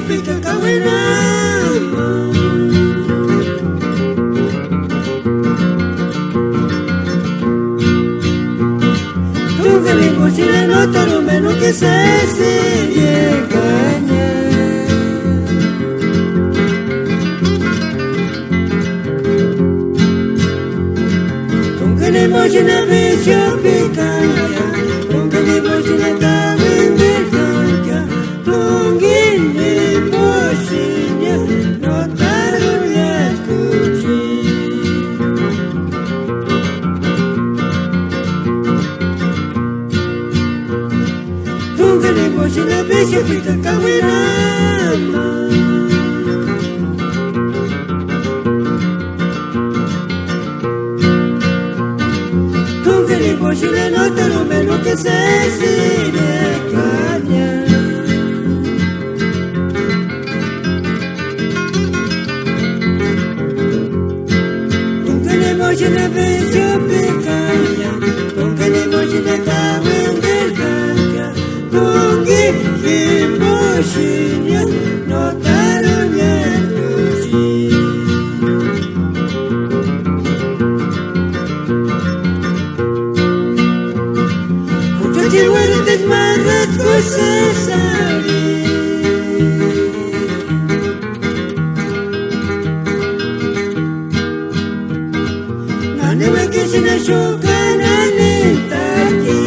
pika kawina Tunggali kusina no tarume no que se sigue caña Tunggali mochina bicho picanya Tunggali mochina kawina kanya Tunggali mochina no tarume kuchi Tunggali mochina bicho pika kawina Tunggali mochina no tarume no que se sigue caña Tunggali mochina bicho picanya Tunggali mochina kawina kanya Tunggali mochina no tarume kuchi Jiwara desmarat ko sa sari Naniwa kisina shuka nanitaki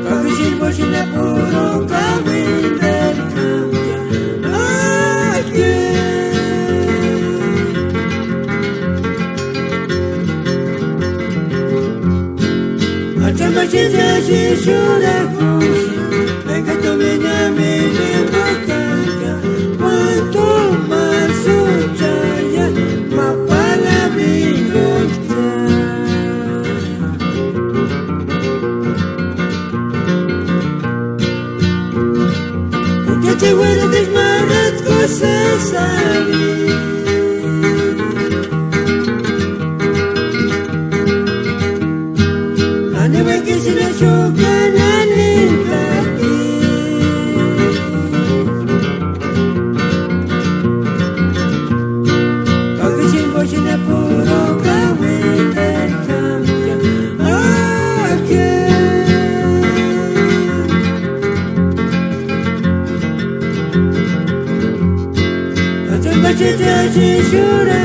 Kagishin mo sina puro kawin del kanya Machinja shishura kushi Venga tomina mini makanga Cuanto más uchaya Mapala mingotka Porque te huele desmarat cosas sari Naniwa kisina shuka nanitaki Kagishin mochina puro kawina kanya Machinja shishura